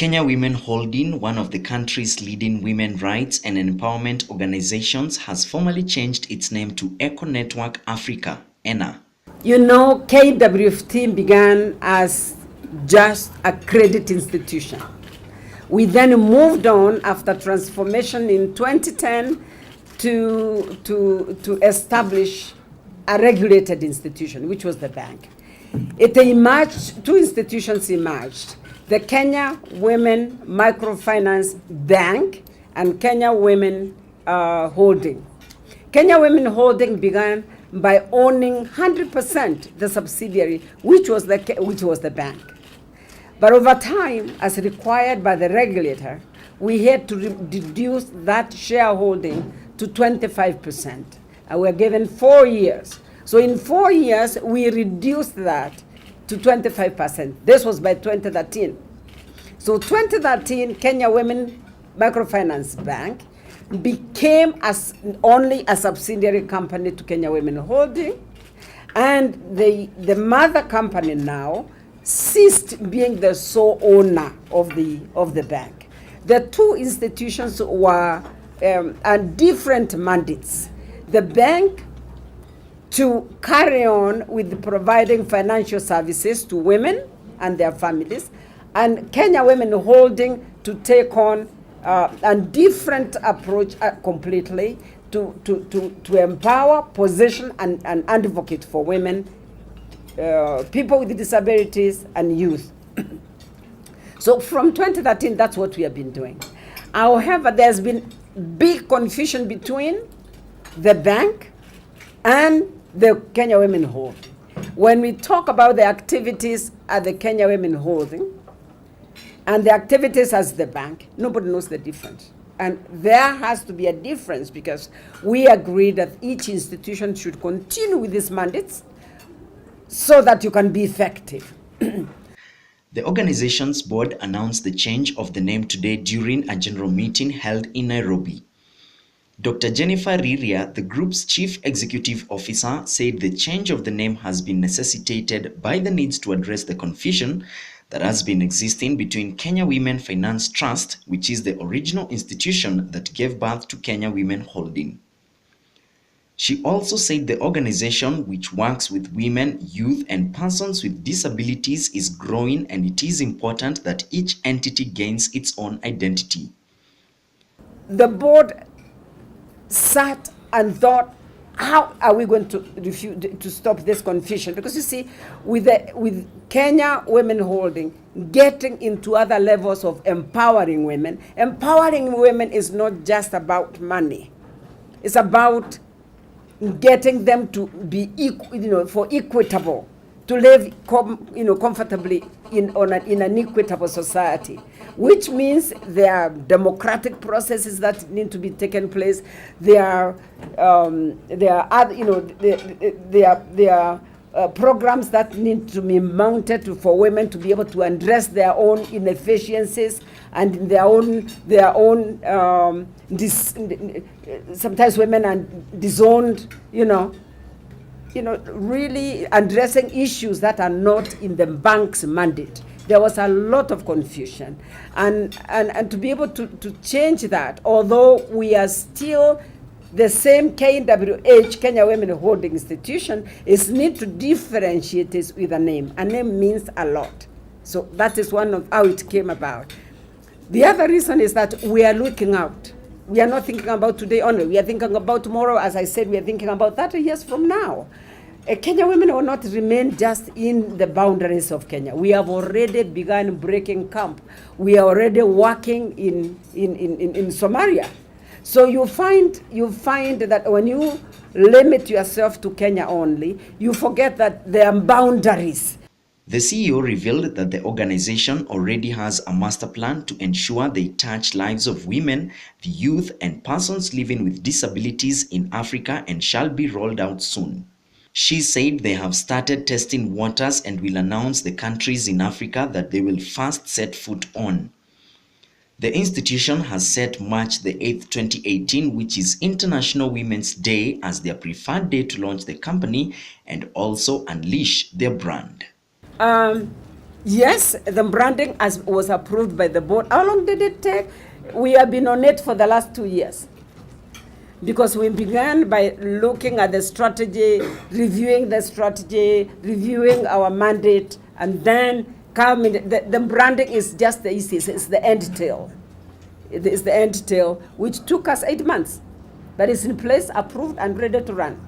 Kenya Women Holding, one of the country's leading women rights and empowerment organizations, has formally changed its name to Eco Network Africa, ENA. You know, KWFT began as just a credit institution. We then moved on after transformation in 2010 to establish a regulated institution, which was the bank. It emerged, two institutions emerged, the Kenya Women Microfinance Bank and Kenya Women Holding. Kenya Women Holding began by owning 100% the subsidiary, which was the bank. But over time, as required by the regulator, we had to reduce that shareholding to 25%. And we're given 4 years. So in 4 years, we reduced that to 25%. This was by 2013. So 2013, Kenya Women Microfinance Bank became only a subsidiary company to Kenya Women Holding, and the mother company now ceased being the sole owner of the bank. The two institutions were on different mandates. The bank to carry on with providing financial services to women and their families, and Kenya Women Holding to take on a different approach completely to empower, position, and advocate for women, people with disabilities, and youth. So from 2013, that's what we have been doing. However, there's been big confusion between the bank and the Kenya Women Holding. When we talk about the activities at the Kenya Women Holding and the activities as the bank, nobody knows the difference. And there has to be a difference because we agree that each institution should continue with these mandates so that you can be effective. The organization's board announced the change of the name today during a general meeting held in Nairobi. Dr. Jennifer Riria, the group's chief executive officer, said the change of the name has been necessitated by the needs to address the confusion that has been existing between Kenya Women Finance Trust, which is the original institution that gave birth to Kenya Women Holding. She also said the organization, which works with women, youth, and persons with disabilities, is growing, and it is important that each entity gains its own identity. The board sat and thought, how are we going to stop this confusion? Because you see, with Kenya Women Holding getting into other levels of empowering women is not just about money. It's about getting them to be equitable, to live comfortably in an equitable society, which means there are democratic processes that need to be taken place. There are programs that need to be mounted for women to be able to address their own inefficiencies and their own sometimes women are disowned, really addressing issues that are not in the bank's mandate. There was a lot of confusion, and to be able to change that, although we are still the same KWH, Kenya Women Holding Institution, is need to differentiate this with a name. A name means a lot. So that is one of how it came about. The other reason is that we are looking out. We are not thinking about today only. We are thinking about tomorrow. As I said, we are thinking about 30 years from now. Kenya women will not remain just in the boundaries of Kenya. We have already begun breaking camp. We are already working in Somalia. So you find that when you limit yourself to Kenya only, you forget that there are boundaries. The CEO revealed that the organization already has a master plan to ensure they touch lives of women, the youth, and persons living with disabilities in Africa and shall be rolled out soon. She said they have started testing waters and will announce the countries in Africa that they will first set foot on. The institution has set March the 8th, 2018, which is International Women's Day, as their preferred day to launch the company and also unleash their brand. Yes, the branding was approved by the board. How long did it take? We have been on it for the last 2 years. Because we began by looking at the strategy, reviewing the strategy, reviewing our mandate, and then coming. The branding is just the easiest, it's the end tail. It is the end tail, which took us 8 months. But it's in place, approved, and ready to run.